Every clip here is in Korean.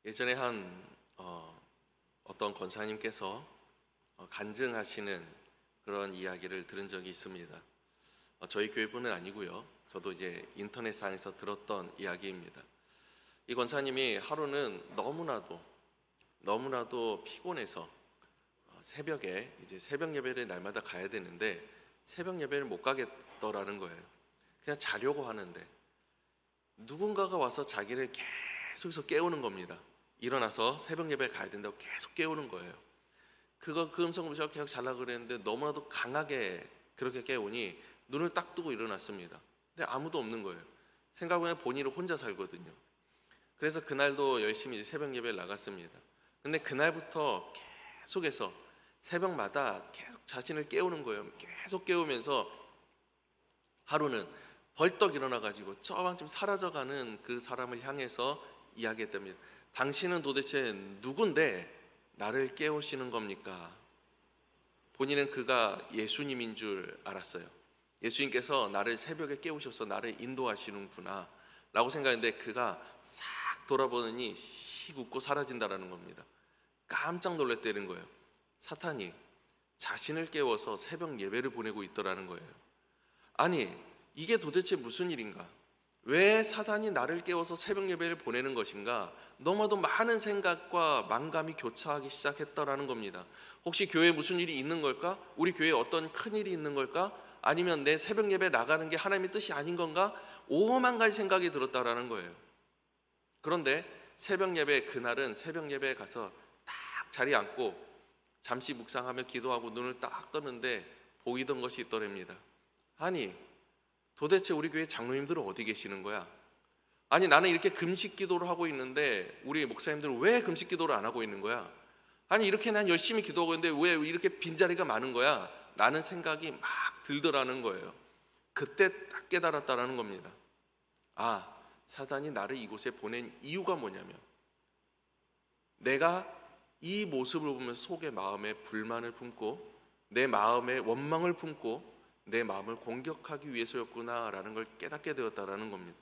예전에 어떤 권사님께서 간증하시는 그런 이야기를 들은 적이 있습니다. 저희 교회뿐은 아니고요. 저도 이제 인터넷상에서 들었던 이야기입니다. 이 권사님이 하루는 너무나도 피곤해서 새벽에 이제 새벽 예배를 날마다 가야 되는데 새벽 예배를 못 가겠더라는 거예요. 그냥 자려고 하는데 누군가가 와서 자기를 계속해서 깨우는 겁니다. 일어나서 새벽 예배 가야 된다고 계속 깨우는 거예요. 그 음성을 계속 자려고 그랬는데 너무나도 강하게 그렇게 깨우니 눈을 딱 뜨고 일어났습니다. 근데 아무도 없는 거예요. 생각해보면 본인은 혼자 살거든요. 그래서 그날도 열심히 이제 새벽 예배를 나갔습니다. 근데 그날부터 계속해서 새벽마다 계속 자신을 깨우는 거예요. 계속 깨우면서 하루는 벌떡 일어나가지고 저만큼 사라져가는 그 사람을 향해서 이야기했답니다. 당신은 도대체 누군데 나를 깨우시는 겁니까? 본인은 그가 예수님인 줄 알았어요. 예수님께서 나를 새벽에 깨우셔서 나를 인도하시는구나 라고 생각했는데 그가 싹 돌아보더니 씩 웃고 사라진다는 겁니다. 깜짝 놀랐다는 거예요. 사탄이 자신을 깨워서 새벽 예배를 보내고 있더라는 거예요. 아니, 이게 도대체 무슨 일인가? 왜 사탄이 나를 깨워서 새벽 예배를 보내는 것인가? 너무나도 많은 생각과 만감이 교차하기 시작했다라는 겁니다. 혹시 교회에 무슨 일이 있는 걸까? 우리 교회에 어떤 큰 일이 있는 걸까? 아니면 내 새벽 예배 나가는 게 하나님의 뜻이 아닌 건가? 오만 가지 생각이 들었다라는 거예요. 그런데 새벽 예배 그날은 새벽 예배에 가서 딱 자리에 앉고 잠시 묵상하며 기도하고 눈을 딱 떴는데 보이던 것이 있더랍니다. 아니, 도대체 우리 교회 장로님들은 어디 계시는 거야? 아니, 나는 이렇게 금식 기도를 하고 있는데 우리 목사님들은 왜 금식 기도를 안 하고 있는 거야? 아니, 이렇게 난 열심히 기도하고 있는데 왜 이렇게 빈자리가 많은 거야? 라는 생각이 막 들더라는 거예요. 그때 딱 깨달았다라는 겁니다. 아, 사단이 나를 이곳에 보낸 이유가 뭐냐면 내가 이 모습을 보면서 속에 마음에 불만을 품고 내 마음에 원망을 품고 내 마음을 공격하기 위해서였구나라는 걸 깨닫게 되었다라는 겁니다.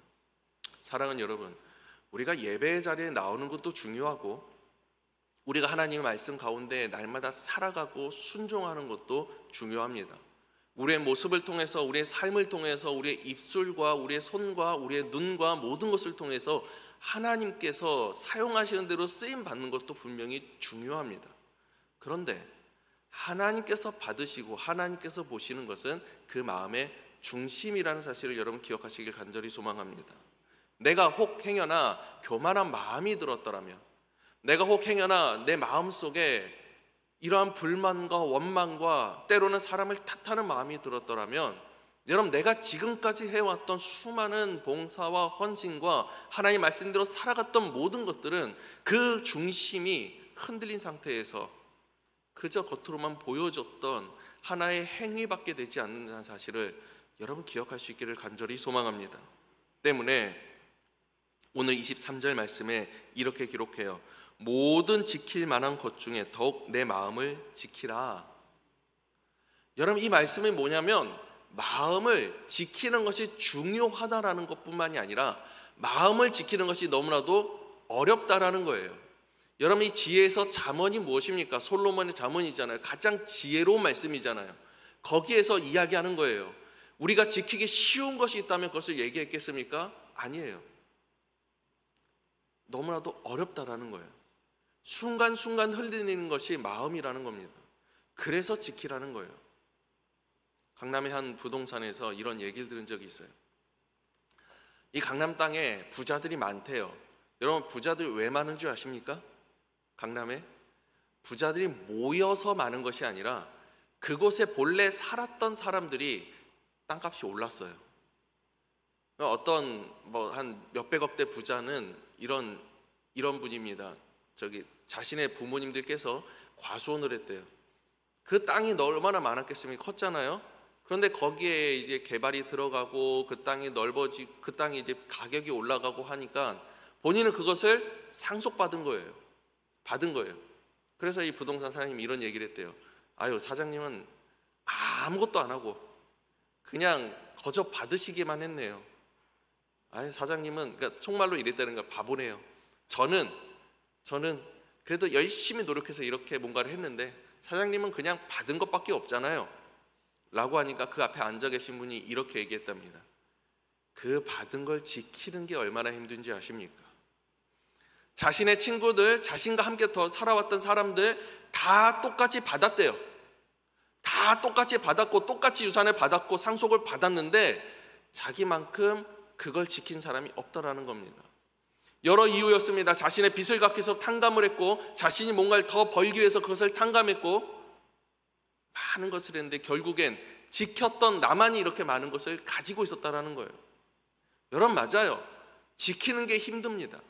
사랑하는 여러분, 우리가 예배의 자리에 나오는 것도 중요하고 우리가 하나님의 말씀 가운데 날마다 살아가고 순종하는 것도 중요합니다. 우리의 모습을 통해서, 우리의 삶을 통해서, 우리의 입술과 우리의 손과 우리의 눈과 모든 것을 통해서 하나님께서 사용하시는 대로 쓰임 받는 것도 분명히 중요합니다. 그런데 하나님께서 받으시고 하나님께서 보시는 것은 그 마음의 중심이라는 사실을 여러분 기억하시길 간절히 소망합니다. 내가 혹 행여나 교만한 마음이 들었더라면, 내가 혹 행여나 내 마음속에 이러한 불만과 원망과 때로는 사람을 탓하는 마음이 들었더라면, 여러분, 내가 지금까지 해왔던 수많은 봉사와 헌신과 하나님 말씀대로 살아갔던 모든 것들은 그 중심이 흔들린 상태에서 그저 겉으로만 보여줬던 하나의 행위밖에 되지 않는다는 사실을 여러분 기억할 수 있기를 간절히 소망합니다. 때문에 오늘 23절 말씀에 이렇게 기록해요. 모든 지킬 만한 것 중에 더욱 내 마음을 지키라. 여러분, 이 말씀이 뭐냐면 마음을 지키는 것이 중요하다라는 것뿐만이 아니라 마음을 지키는 것이 너무나도 어렵다라는 거예요. 여러분, 이 지혜에서 잠언이 무엇입니까? 솔로몬의 잠언이잖아요. 가장 지혜로운 말씀이잖아요. 거기에서 이야기하는 거예요. 우리가 지키기 쉬운 것이 있다면 그것을 얘기했겠습니까? 아니에요. 너무나도 어렵다라는 거예요. 순간순간 흘리는 것이 마음이라는 겁니다. 그래서 지키라는 거예요. 강남의 한 부동산에서 이런 얘기를 들은 적이 있어요. 이 강남 땅에 부자들이 많대요. 여러분, 부자들이 왜 많은 줄 아십니까? 강남에 부자들이 모여서 많은 것이 아니라 그곳에 본래 살았던 사람들이 땅값이 올랐어요. 어떤 한 몇백억대 부자는 이런 분입니다. 자신의 부모님들께서 과수원을 했대요. 그 땅이 얼마나 많았겠습니까? 컸잖아요. 그런데 거기에 이제 개발이 들어가고 그 땅이 넓어지고 그 땅이 이제 가격이 올라가고 하니까 본인은 그것을 상속받은 거예요. 받은 거예요. 그래서 이 부동산 사장님이 이런 얘기를 했대요. 아유, 사장님은 아무것도 안 하고 그냥 거저 받으시기만 했네요. 아예 사장님은, 그러니까 속말로 이랬다는 거 바보네요. 저는 그래도 열심히 노력해서 이렇게 뭔가를 했는데 사장님은 그냥 받은 것밖에 없잖아요 라고 하니까 그 앞에 앉아 계신 분이 이렇게 얘기했답니다. 그 받은 걸 지키는 게 얼마나 힘든지 아십니까? 자신의 친구들, 자신과 함께 더 살아왔던 사람들 다 똑같이 받았대요. 다 똑같이 받았고 똑같이 유산을 받았고 상속을 받았는데 자기만큼 그걸 지킨 사람이 없다라는 겁니다. 여러 이유였습니다. 자신의 빚을 갚기 위해서 탕감을 했고, 자신이 뭔가를 더 벌기 위해서 그것을 탕감했고, 많은 것을 했는데 결국엔 지켰던 나만이 이렇게 많은 것을 가지고 있었다라는 거예요. 여러분, 맞아요. 지키는 게 힘듭니다.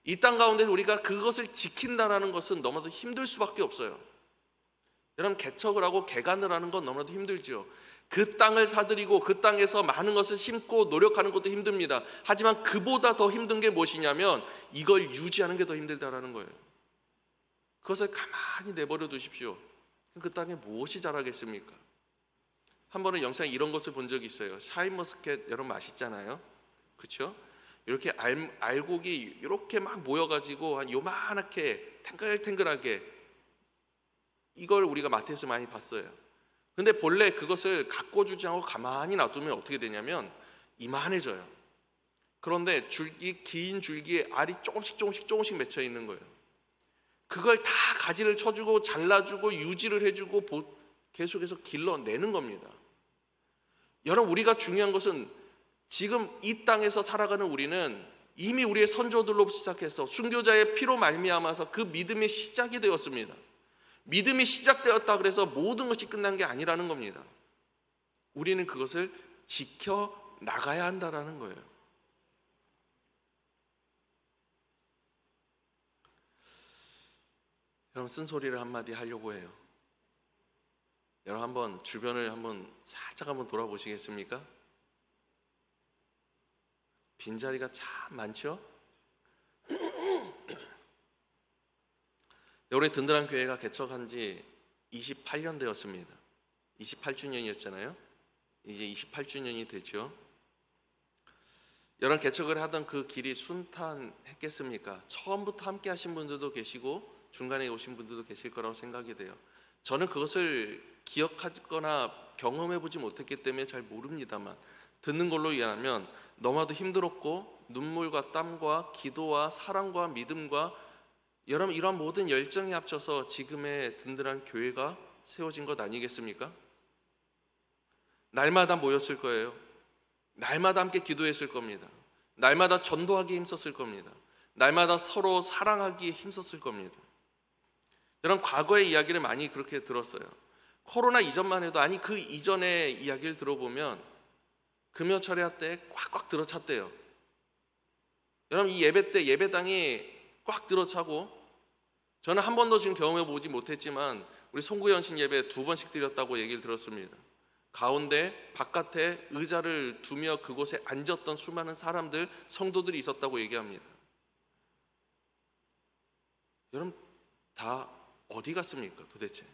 이 땅 가운데 우리가 그것을 지킨다라는 것은 너무나도 힘들 수밖에 없어요. 여러분, 개척을 하고 개간을 하는 건 너무나도 힘들죠. 그 땅을 사들이고 그 땅에서 많은 것을 심고 노력하는 것도 힘듭니다. 하지만 그보다 더 힘든 게 무엇이냐면 이걸 유지하는 게 더 힘들다라는 거예요. 그것을 가만히 내버려 두십시오. 그 땅에 무엇이 자라겠습니까? 한 번은 영상에 이런 것을 본 적이 있어요. 샤인머스켓 여러분 맛있잖아요, 그렇죠? 이렇게 알곡이 이렇게 막 모여가지고 한 요만하게 탱글탱글하게, 이걸 우리가 마트에서 많이 봤어요. 근데 본래 그것을 가꿔주지 않고 가만히 놔두면 어떻게 되냐면 이만해져요. 그런데 긴 줄기에 알이 조금씩 맺혀 있는 거예요. 그걸 다 가지를 쳐주고 잘라주고 유지를 해주고 계속해서 길러내는 겁니다. 여러분, 우리가 중요한 것은 지금 이 땅에서 살아가는 우리는 이미 우리의 선조들로 시작해서 순교자의 피로 말미암아서 그 믿음의 시작이 되었습니다. 믿음이 시작되었다 그래서 모든 것이 끝난 게 아니라는 겁니다. 우리는 그것을 지켜 나가야 한다라는 거예요. 여러분, 쓴소리를 한마디 하려고 해요. 여러분, 한번 주변을 살짝 돌아보시겠습니까? 빈자리가 참 많죠? 올해 든든한 교회가 개척한 지 28년 되었습니다. 28주년이었잖아요. 이제 28주년이 됐죠. 여러분, 개척을 하던 그 길이 순탄했겠습니까? 처음부터 함께 하신 분들도 계시고 중간에 오신 분들도 계실 거라고 생각이 돼요. 저는 그것을 기억하거나 경험해보지 못했기 때문에 잘 모릅니다만, 듣는 걸로 이해하면 너무나도 힘들었고 눈물과 땀과 기도와 사랑과 믿음과 여러분, 이러한 모든 열정이 합쳐서 지금의 든든한 교회가 세워진 것 아니겠습니까? 날마다 모였을 거예요. 날마다 함께 기도했을 겁니다. 날마다 전도하기에 힘썼을 겁니다. 날마다 서로 사랑하기에 힘썼을 겁니다. 여러분, 과거의 이야기를 많이 그렇게 들었어요. 코로나 이전만 해도, 아니 그 이전의 이야기를 들어보면 금요철야 때 꽉꽉 들어찼대요. 여러분, 이 예배 때 예배당이 꽉 들어차고, 저는 한 번도 지금 경험해 보지 못했지만 우리 송구연신 예배 2번씩 드렸다고 얘기를 들었습니다. 가운데 바깥에 의자를 두며 그곳에 앉았던 수많은 사람들, 성도들이 있었다고 얘기합니다. 여러분, 다 어디 갔습니까 도대체?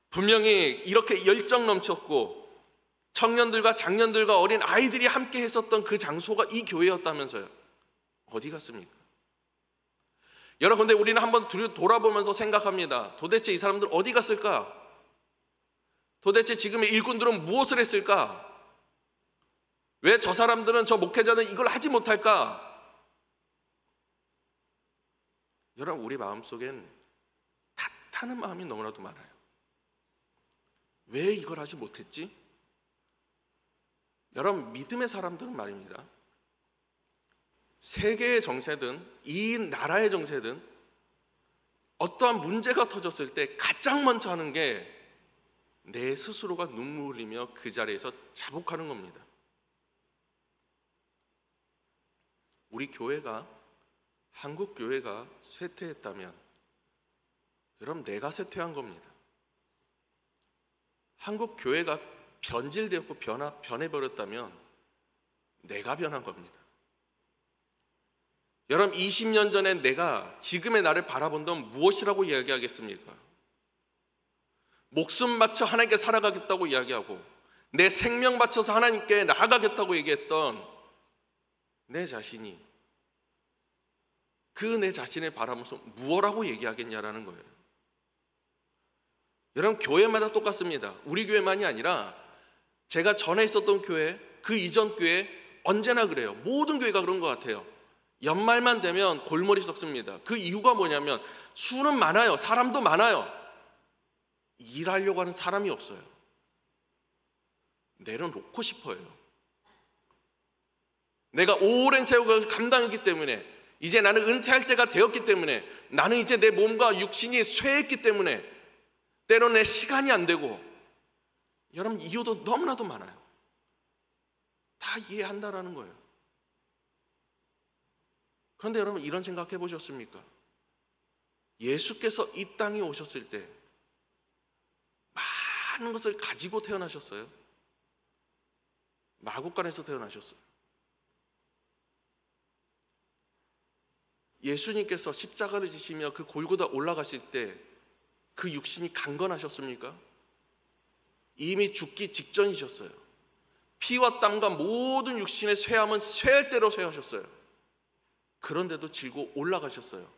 분명히 이렇게 열정 넘쳤고 청년들과 장년들과 어린 아이들이 함께 했었던 그 장소가 이 교회였다면서요. 어디 갔습니까? 여러분, 근데 우리는 한번 돌아보면서 생각합니다. 도대체 이 사람들 어디 갔을까? 도대체 지금의 일꾼들은 무엇을 했을까? 왜 저 사람들은, 저 목회자는 이걸 하지 못할까? 여러분, 우리 마음속엔 탓하는 마음이 너무나도 많아요. 왜 이걸 하지 못했지? 여러분, 믿음의 사람들은 말입니다, 세계의 정세든 이 나라의 정세든 어떠한 문제가 터졌을 때 가장 먼저 하는 게 내 스스로가 눈물 흘리며 그 자리에서 자복하는 겁니다. 우리 교회가, 한국 교회가 쇠퇴했다면 여러분, 내가 쇠퇴한 겁니다. 한국 교회가 변질되었고 변해버렸다면 내가 변한 겁니다. 여러분, 20년 전에 내가 지금의 나를 바라본다면 무엇이라고 이야기하겠습니까? 목숨 바쳐 하나님께 살아가겠다고 이야기하고 내 생명 바쳐서 하나님께 나아가겠다고 얘기했던 내 자신이 그 내 자신을 바라보면서 무엇라고 얘기하겠냐라는 거예요. 여러분, 교회마다 똑같습니다. 우리 교회만이 아니라 제가 전에 있었던 교회, 그 이전 교회 언제나 그래요. 모든 교회가 그런 것 같아요. 연말만 되면 골머리 썩습니다. 그 이유가 뭐냐면 수는 많아요. 사람도 많아요. 일하려고 하는 사람이 없어요. 내려놓고 싶어요. 내가 오랜 세월을 감당했기 때문에, 이제 나는 은퇴할 때가 되었기 때문에, 나는 이제 내 몸과 육신이 쇠했기 때문에 때로는 내 시간이 안 되고, 여러분 이유도 너무나도 많아요. 다 이해한다라는 거예요. 그런데 여러분, 이런 생각해 보셨습니까? 예수께서 이 땅에 오셨을 때 많은 것을 가지고 태어나셨어요. 마구간에서 태어나셨어요. 예수님께서 십자가를 지시며 그 골고다 올라가실 때 그 육신이 강건하셨습니까? 이미 죽기 직전이셨어요. 피와 땀과 모든 육신의 쇠함은 쇠할 대로 쇠하셨어요. 그런데도 질고 올라가셨어요.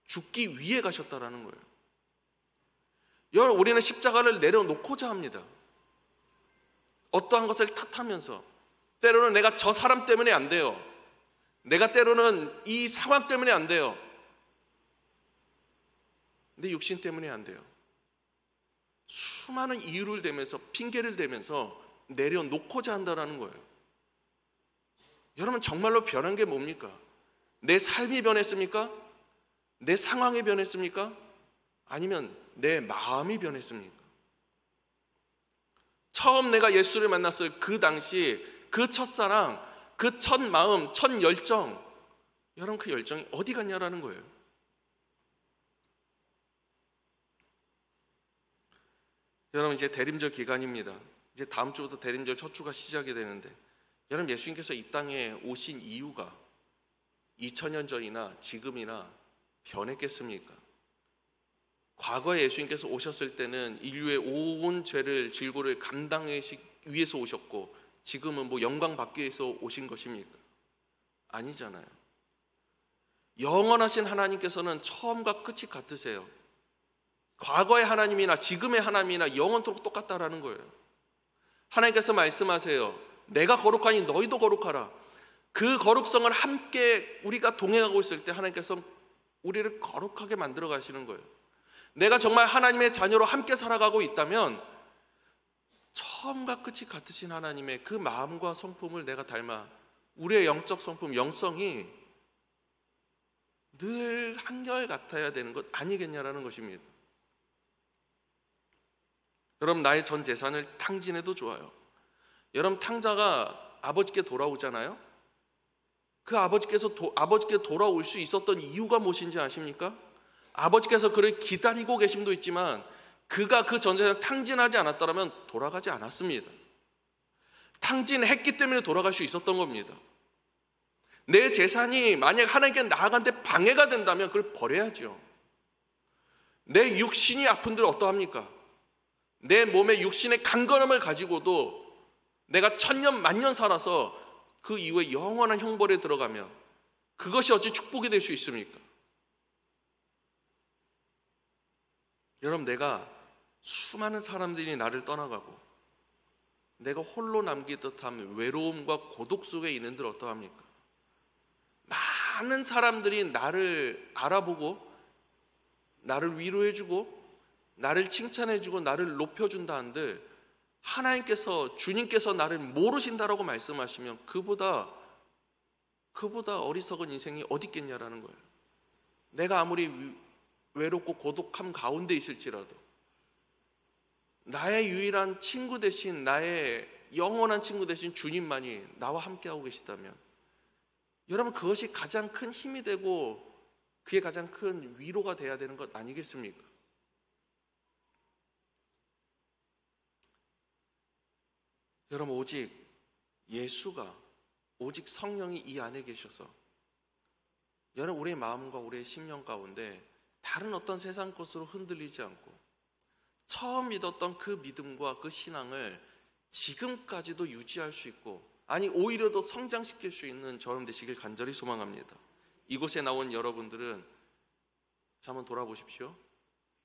죽기 위해 가셨다라는 거예요. 여러분, 우리는 십자가를 내려놓고자 합니다. 어떠한 것을 탓하면서, 때로는 내가 저 사람 때문에 안 돼요. 내가 때로는 이 상황 때문에 안 돼요. 내 육신 때문에 안 돼요. 수많은 이유를 대면서, 핑계를 대면서 내려놓고자 한다는 거예요. 여러분, 정말로 변한 게 뭡니까? 내 삶이 변했습니까? 내 상황이 변했습니까? 아니면 내 마음이 변했습니까? 처음 내가 예수를 만났을 그 당시, 그 첫사랑, 그 첫 마음, 첫 열정, 여러분 그 열정이 어디 갔냐라는 거예요. 여러분, 이제 대림절 기간입니다. 이제 다음 주부터 대림절 첫 주가 시작이 되는데, 여러분, 예수님께서 이 땅에 오신 이유가 2000년 전이나 지금이나 변했겠습니까? 과거에 예수님께서 오셨을 때는 인류의 온 죄를, 질고를 감당하기 위해서 오셨고, 지금은 뭐 영광 받기 위해서 오신 것입니까? 아니잖아요. 영원하신 하나님께서는 처음과 끝이 같으세요. 과거의 하나님이나 지금의 하나님이나 영원토록 똑같다라는 거예요. 하나님께서 말씀하세요. 내가 거룩하니 너희도 거룩하라. 그 거룩성을 함께 우리가 동행하고 있을 때 하나님께서 우리를 거룩하게 만들어 가시는 거예요. 내가 정말 하나님의 자녀로 함께 살아가고 있다면 처음과 끝이 같으신 하나님의 그 마음과 성품을 내가 닮아 우리의 영적 성품, 영성이 늘 한결 같아야 되는 것 아니겠냐라는 것입니다. 여러분, 나의 전 재산을 탕진해도 좋아요. 여러분, 탕자가 아버지께 돌아오잖아요. 그 아버지께 돌아올 수 있었던 이유가 무엇인지 아십니까? 아버지께서 그를 기다리고 계심도 있지만 그가 그 전 재산을 탕진하지 않았더라면 돌아가지 않았습니다. 탕진했기 때문에 돌아갈 수 있었던 겁니다. 내 재산이 만약 하나님께 나아가는데 방해가 된다면 그걸 버려야죠. 내 육신이 아픈들 어떠합니까? 내 몸의 육신의 강건함을 가지고도 내가 천년 만년 살아서 그 이후에 영원한 형벌에 들어가면 그것이 어찌 축복이 될 수 있습니까? 여러분, 내가 수많은 사람들이 나를 떠나가고 내가 홀로 남길 듯한 외로움과 고독 속에 있는들 어떠합니까? 많은 사람들이 나를 알아보고 나를 위로해주고 나를 칭찬해주고 나를 높여준다 한들 하나님께서, 주님께서 나를 모르신다라고 말씀하시면 그보다 어리석은 인생이 어디 있겠냐라는 거예요. 내가 아무리 외롭고 고독함 가운데 있을지라도 나의 유일한 친구 대신, 나의 영원한 친구 대신 주님만이 나와 함께하고 계시다면 여러분, 그것이 가장 큰 힘이 되고 그게 가장 큰 위로가 돼야 되는 것 아니겠습니까? 여러분, 오직 예수가, 오직 성령이 이 안에 계셔서 여러분, 우리의 마음과 우리의 심령 가운데 다른 어떤 세상 것으로 흔들리지 않고 처음 믿었던 그 믿음과 그 신앙을 지금까지도 유지할 수 있고, 아니 오히려 더 성장시킬 수 있는 저럼 되시길 간절히 소망합니다. 이곳에 나온 여러분들은 자, 한번 돌아보십시오.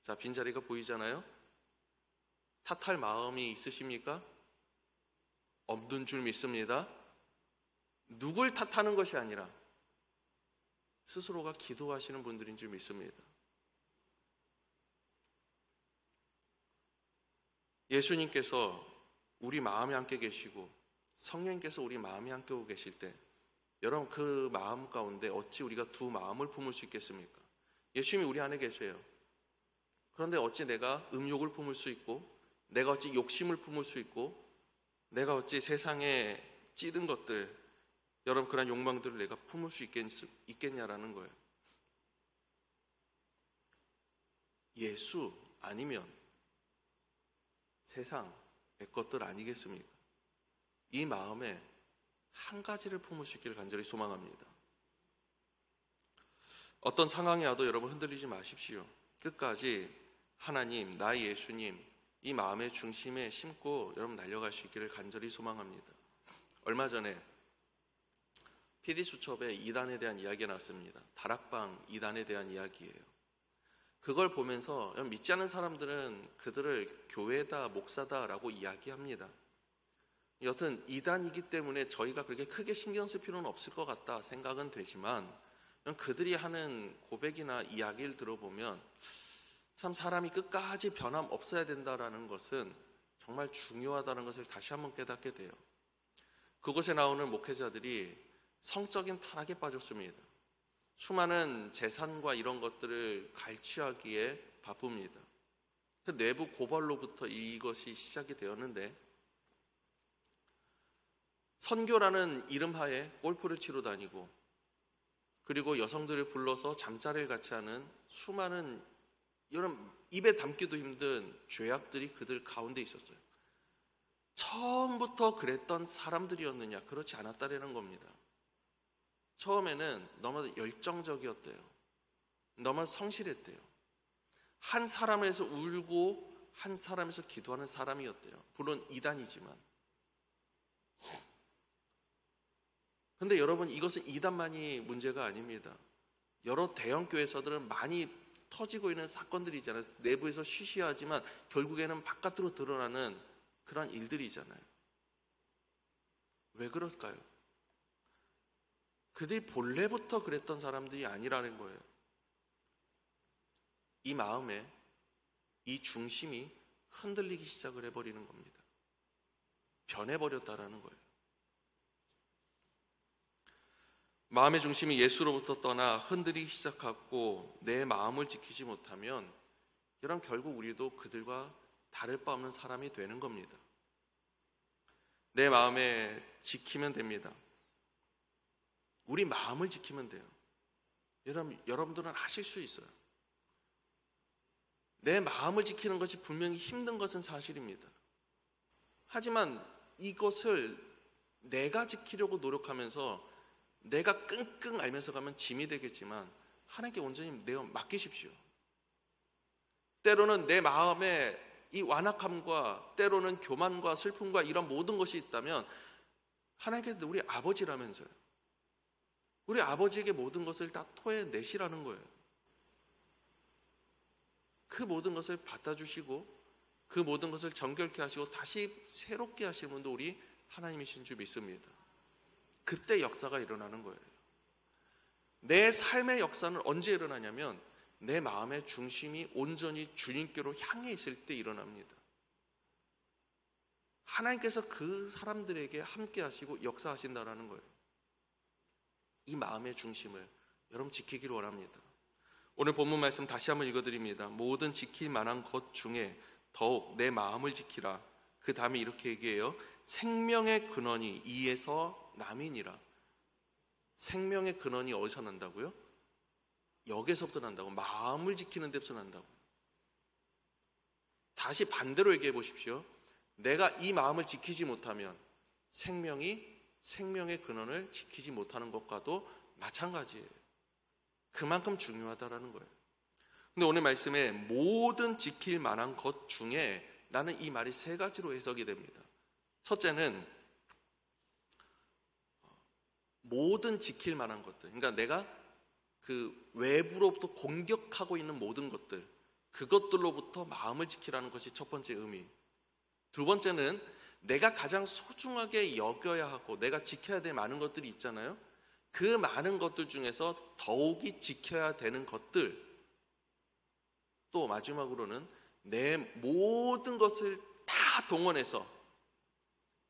자, 빈자리가 보이잖아요. 탓할 마음이 있으십니까? 없는 줄 믿습니다. 누굴 탓하는 것이 아니라 스스로가 기도하시는 분들인 줄 믿습니다. 예수님께서 우리 마음에 함께 계시고 성령님께서 우리 마음에 함께 오고 계실 때, 여러분 그 마음 가운데 어찌 우리가 두 마음을 품을 수 있겠습니까? 예수님이 우리 안에 계세요. 그런데 어찌 내가 음욕을 품을 수 있고, 내가 어찌 욕심을 품을 수 있고, 내가 어찌 세상에 찌든 것들, 여러분 그런 욕망들을 내가 품을 수 있겠냐라는 거예요. 예수 아니면 세상의 것들 아니겠습니까? 이 마음에 한 가지를 품을 수 있기를 간절히 소망합니다. 어떤 상황이 와도 여러분 흔들리지 마십시오. 끝까지 하나님, 나의 예수님, 이 마음의 중심에 심고 여러분 날려갈 수 있기를 간절히 소망합니다. 얼마 전에 PD수첩에 이단에 대한 이야기가 나왔습니다. 다락방 이단에 대한 이야기예요. 그걸 보면서 믿지 않는 사람들은 그들을 교회다, 목사다라고 이야기합니다. 여튼 이단이기 때문에 저희가 그렇게 크게 신경 쓸 필요는 없을 것 같다 생각은 되지만, 그들이 하는 고백이나 이야기를 들어보면 참 사람이 끝까지 변함 없어야 된다라는 것은 정말 중요하다는 것을 다시 한번 깨닫게 돼요. 그곳에 나오는 목회자들이 성적인 타락에 빠졌습니다. 수많은 재산과 이런 것들을 갈취하기에 바쁩니다. 그 내부 고발로부터 이것이 시작이 되었는데, 선교라는 이름하에 골프를 치러 다니고, 그리고 여성들을 불러서 잠자리를 같이 하는 수많은 이런 입에 담기도 힘든 죄악들이 그들 가운데 있었어요. 처음부터 그랬던 사람들이었느냐? 그렇지 않았다라는 겁니다. 처음에는 너무 열정적이었대요. 너무 성실했대요. 한 사람에서 울고 한 사람에서 기도하는 사람이었대요. 물론 이단이지만. 근데 여러분, 이것은 이단만이 문제가 아닙니다. 여러 대형 교회에서들은 많이 터지고 있는 사건들이잖아요. 내부에서 쉬쉬하지만 결국에는 바깥으로 드러나는 그런 일들이잖아요. 왜 그럴까요? 그들이 본래부터 그랬던 사람들이 아니라는 거예요. 이 마음에 이 중심이 흔들리기 시작을 해버리는 겁니다. 변해버렸다라는 거예요. 마음의 중심이 예수로부터 떠나 흔들리기 시작하고 내 마음을 지키지 못하면, 이런 결국 우리도 그들과 다를 바 없는 사람이 되는 겁니다. 내 마음에 지키면 됩니다. 우리 마음을 지키면 돼요. 여러분들은 하실 수 있어요. 내 마음을 지키는 것이 분명히 힘든 것은 사실입니다. 하지만 이것을 내가 지키려고 노력하면서 내가 끙끙 앓면서 가면 짐이 되겠지만, 하나님께 온전히 내어 맡기십시오. 때로는 내 마음에 이 완악함과 때로는 교만과 슬픔과 이런 모든 것이 있다면, 하나님께서 우리 아버지라면서요. 우리 아버지에게 모든 것을 다 토해내시라는 거예요. 그 모든 것을 받아주시고 그 모든 것을 정결케 하시고 다시 새롭게 하시는 분도 우리 하나님이신 줄 믿습니다. 그때 역사가 일어나는 거예요. 내 삶의 역사는 언제 일어나냐면, 내 마음의 중심이 온전히 주님께로 향해 있을 때 일어납니다. 하나님께서 그 사람들에게 함께 하시고 역사하신다는 거예요. 이 마음의 중심을 여러분 지키기를 원합니다. 오늘 본문 말씀 다시 한번 읽어드립니다. 모든 지킬 만한 것 중에 더욱 내 마음을 지키라. 그 다음에 이렇게 얘기해요. 생명의 근원이 이에서 남이니라. 생명의 근원이 어디서 난다고요? 여기서부터 난다고. 마음을 지키는 데부터 난다고. 다시 반대로 얘기해 보십시오. 내가 이 마음을 지키지 못하면 생명의 근원을 지키지 못하는 것과도 마찬가지예요. 그만큼 중요하다라는 거예요. 근데 오늘 말씀에 모든 지킬 만한 것 중에 라는 이 말이 세 가지로 해석이 됩니다. 첫째는 모든 지킬 만한 것들, 그러니까 내가 그 외부로부터 공격하고 있는 모든 것들, 그것들로부터 마음을 지키라는 것이 첫 번째 의미. 두 번째는 내가 가장 소중하게 여겨야 하고 내가 지켜야 될 많은 것들이 있잖아요. 그 많은 것들 중에서 더욱이 지켜야 되는 것들. 또 마지막으로는 내 모든 것을 다 동원해서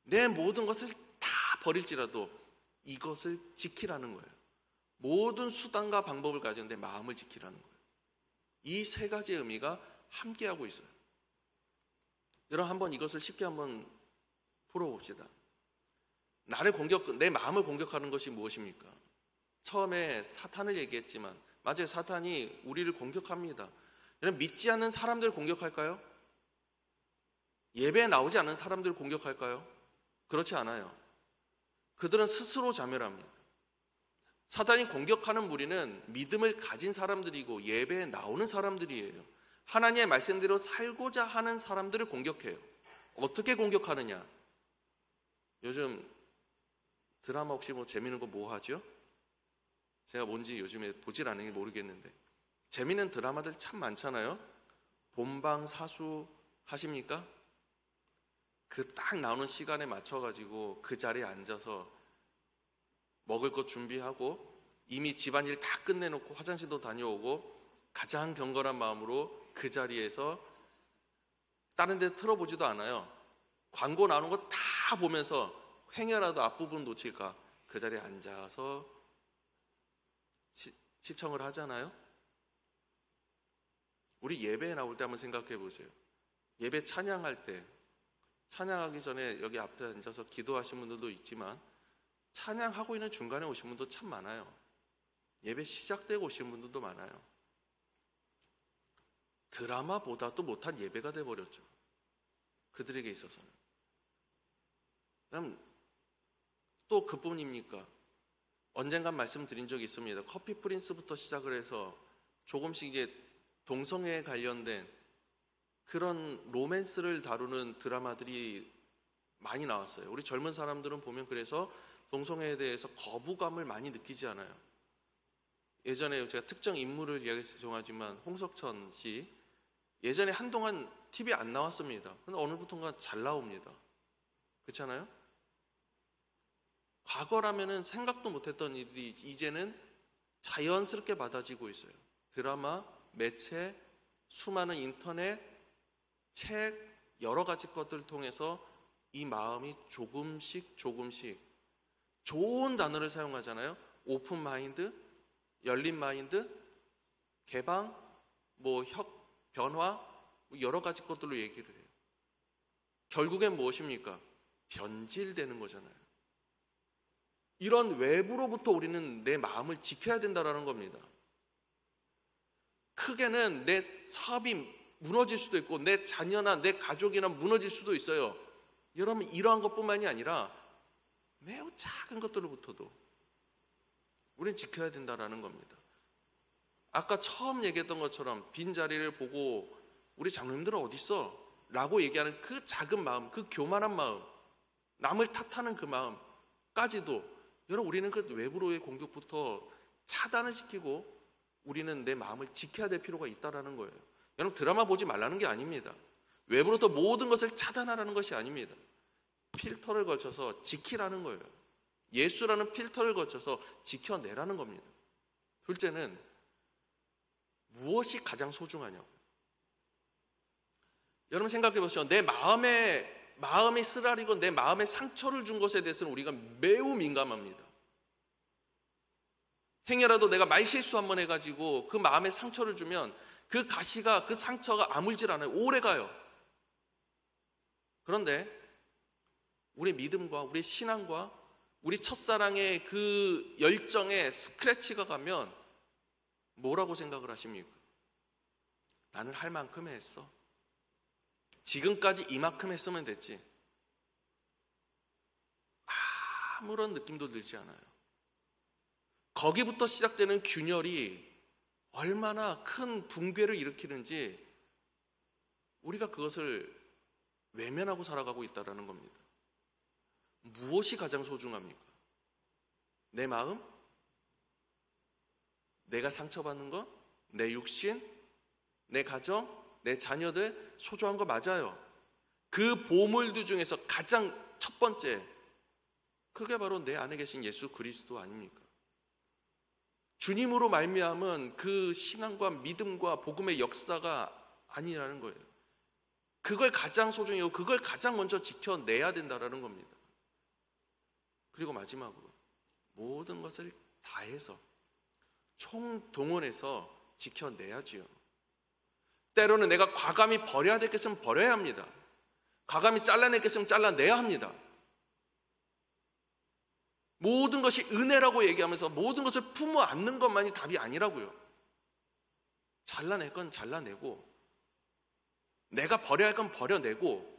내 모든 것을 다 버릴지라도 이것을 지키라는 거예요. 모든 수단과 방법을 가진 내 마음을 지키라는 거예요. 이 세 가지 의미가 함께하고 있어요. 여러분 한번 이것을 쉽게 한번 풀어봅시다. 내 마음을 공격하는 것이 무엇입니까? 처음에 사탄을 얘기했지만 맞아요. 사탄이 우리를 공격합니다. 여러분 믿지 않는 사람들을 공격할까요? 예배에 나오지 않는 사람들을 공격할까요? 그렇지 않아요. 그들은 스스로 자멸합니다. 사탄이 공격하는 무리는 믿음을 가진 사람들이고 예배에 나오는 사람들이에요. 하나님의 말씀대로 살고자 하는 사람들을 공격해요. 어떻게 공격하느냐? 요즘 드라마 혹시 뭐 재밌는 거 뭐 하죠? 제가 뭔지 요즘에 보질 않으니 모르겠는데 재밌는 드라마들 참 많잖아요. 본방사수 하십니까? 그 딱 나오는 시간에 맞춰가지고 그 자리에 앉아서 먹을 것 준비하고 이미 집안일 다 끝내놓고 화장실도 다녀오고 가장 경건한 마음으로 그 자리에서 다른 데 틀어보지도 않아요. 광고 나오는 거 다 보면서 행여라도 앞부분 놓칠까 그 자리에 앉아서 시청을 하잖아요. 우리 예배에 나올 때 한번 생각해 보세요. 예배 찬양할 때 찬양하기 전에 여기 앞에 앉아서 기도하신 분들도 있지만 찬양하고 있는 중간에 오신 분도 참 많아요. 예배 시작되고 오신 분들도 많아요. 드라마보다도 못한 예배가 돼버렸죠. 그들에게 있어서는. 그럼 또 그뿐입니까? 언젠간 말씀드린 적이 있습니다. 커피 프린스부터 시작을 해서 조금씩 이제 동성애에 관련된 그런 로맨스를 다루는 드라마들이 많이 나왔어요. 우리 젊은 사람들은 보면 그래서 동성애에 대해서 거부감을 많이 느끼지 않아요. 예전에 제가 특정 인물을 이야기해서 죄송하지만 홍석천 씨 예전에 한동안 TV에 안 나왔습니다. 근데 어느부턴가 잘 나옵니다. 그렇잖아요? 과거라면은 생각도 못했던 일이 이제는 자연스럽게 받아지고 있어요. 드라마, 매체, 수많은 인터넷, 책, 여러 가지 것들을 통해서 이 마음이 조금씩 좋은 단어를 사용하잖아요. 오픈 마인드, 열린 마인드, 개방, 변화, 여러 가지 것들로 얘기를 해요. 결국엔 무엇입니까? 변질되는 거잖아요. 이런 외부로부터 우리는 내 마음을 지켜야 된다는 겁니다. 크게는 내 사업이 무너질 수도 있고 내 자녀나 내 가족이나 무너질 수도 있어요. 여러분 이러한 것뿐만이 아니라 매우 작은 것들로부터도 우리는 지켜야 된다는 겁니다. 아까 처음 얘기했던 것처럼 빈자리를 보고 우리 장로님들은 어디 있어? 라고 얘기하는 그 작은 마음, 그 교만한 마음, 남을 탓하는 그 마음까지도 여러분 우리는 그 외부로의 공격부터 차단을 시키고 우리는 내 마음을 지켜야 될 필요가 있다는 거예요. 여러분 드라마 보지 말라는 게 아닙니다. 외부로부터 모든 것을 차단하라는 것이 아닙니다. 필터를 거쳐서 지키라는 거예요. 예수라는 필터를 거쳐서 지켜내라는 겁니다. 둘째는 무엇이 가장 소중하냐고. 여러분 생각해 보세요. 내 마음이 쓰라리고 내 마음에 상처를 준 것에 대해서는 우리가 매우 민감합니다. 행여라도 내가 말실수 한번 해가지고 그 마음에 상처를 주면 그 가시가 그 상처가 아물질 않아요. 오래 가요. 그런데 우리 믿음과 우리 신앙과 우리 첫사랑의 그 열정에 스크래치가 가면 뭐라고 생각을 하십니까? 나는 할 만큼 했어. 지금까지 이만큼 했으면 됐지. 아무런 느낌도 들지 않아요. 거기부터 시작되는 균열이 얼마나 큰 붕괴를 일으키는지 우리가 그것을 외면하고 살아가고 있다는 겁니다. 무엇이 가장 소중합니까? 내 마음? 내가 상처받는 것? 내 육신? 내 가정? 내 자녀들? 소중한 거 맞아요. 그 보물들 중에서 가장 첫 번째, 그게 바로 내 안에 계신 예수 그리스도 아닙니까? 주님으로 말미암은 그 신앙과 믿음과 복음의 역사가 아니라는 거예요. 그걸 가장 소중히 여기고 그걸 가장 먼저 지켜내야 된다는 겁니다. 그리고 마지막으로 모든 것을 다해서 총동원해서 지켜내야지요. 때로는 내가 과감히 버려야 될 것은 버려야 합니다. 과감히 잘라낼 것은 잘라내야 합니다. 모든 것이 은혜라고 얘기하면서 모든 것을 품어 안는 것만이 답이 아니라고요. 잘라낼 건 잘라내고, 내가 버려야 할 건 버려내고,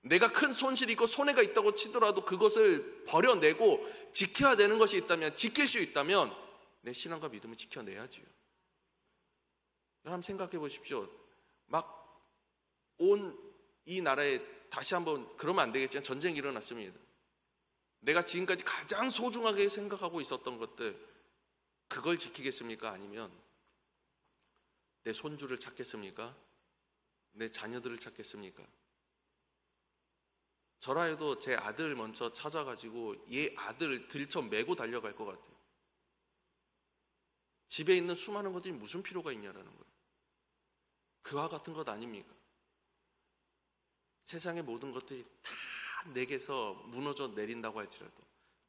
내가 큰 손실이 있고 손해가 있다고 치더라도 그것을 버려내고 지켜야 되는 것이 있다면, 지킬 수 있다면 내 신앙과 믿음을 지켜내야지요. 여러분 생각해 보십시오. 막 온 이 나라에 다시 한번, 그러면 안 되겠지만 전쟁이 일어났습니다. 내가 지금까지 가장 소중하게 생각하고 있었던 것들, 그걸 지키겠습니까? 아니면 내 손주를 찾겠습니까? 내 자녀들을 찾겠습니까? 저라 해도 제 아들 먼저 찾아가지고 얘 아들 들쳐 메고 달려갈 것 같아요. 집에 있는 수많은 것들이 무슨 필요가 있냐라는 거예요. 그와 같은 것 아닙니까? 세상의 모든 것들이 다 내게서 무너져 내린다고 할지라도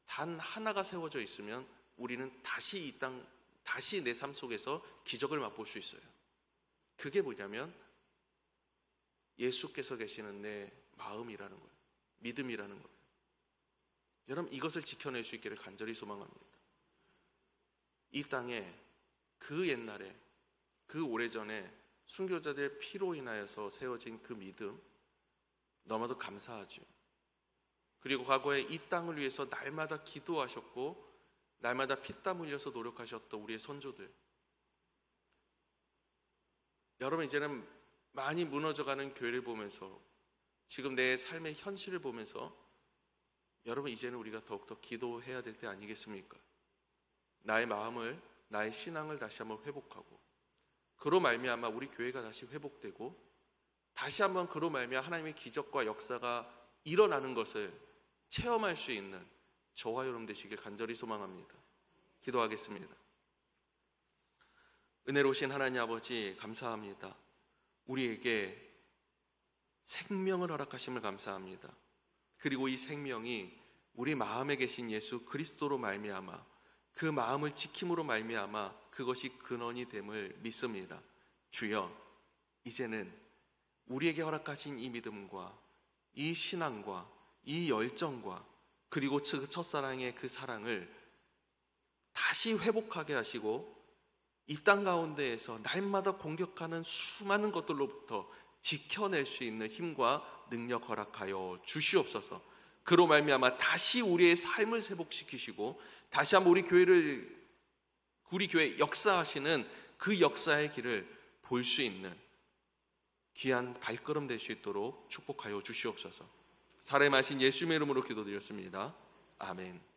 단 하나가 세워져 있으면 우리는 다시 이 땅, 다시 내 삶 속에서 기적을 맛볼 수 있어요. 그게 뭐냐면 예수께서 계시는 내 마음이라는 거예요. 믿음이라는 거예요. 여러분 이것을 지켜낼 수 있기를 간절히 소망합니다. 이 땅에 그 옛날에, 그 오래전에 순교자들의 피로 인하여서 세워진 그 믿음, 너무나도 감사하죠. 그리고 과거에 이 땅을 위해서 날마다 기도하셨고 날마다 피땀 흘려서 노력하셨던 우리의 선조들, 여러분 이제는 많이 무너져가는 교회를 보면서, 지금 내 삶의 현실을 보면서 여러분 이제는 우리가 더욱더 기도해야 될 때 아니겠습니까? 나의 마음을, 나의 신앙을 다시 한번 회복하고, 그로 말미암아 우리 교회가 다시 회복되고, 다시 한번 그로 말미암아 하나님의 기적과 역사가 일어나는 것을 체험할 수 있는 저와 여러분 되시길 간절히 소망합니다. 기도하겠습니다. 은혜로우신 하나님 아버지 감사합니다. 우리에게 생명을 허락하심을 감사합니다. 그리고 이 생명이 우리 마음에 계신 예수 그리스도로 말미암아 그 마음을 지킴으로 말미암아 그것이 근원이 됨을 믿습니다. 주여, 이제는 우리에게 허락하신 이 믿음과 이 신앙과 이 열정과 그리고 첫사랑의 그 사랑을 다시 회복하게 하시고 이 땅 가운데에서 날마다 공격하는 수많은 것들로부터 지켜낼 수 있는 힘과 능력 허락하여 주시옵소서. 그로 말미암아 다시 우리의 삶을 회복시키시고 다시 한번 우리 교회 역사하시는 그 역사의 길을 볼 수 있는 귀한 발걸음 될 수 있도록 축복하여 주시옵소서. 살아계신 예수님의 이름으로 기도드렸습니다. 아멘.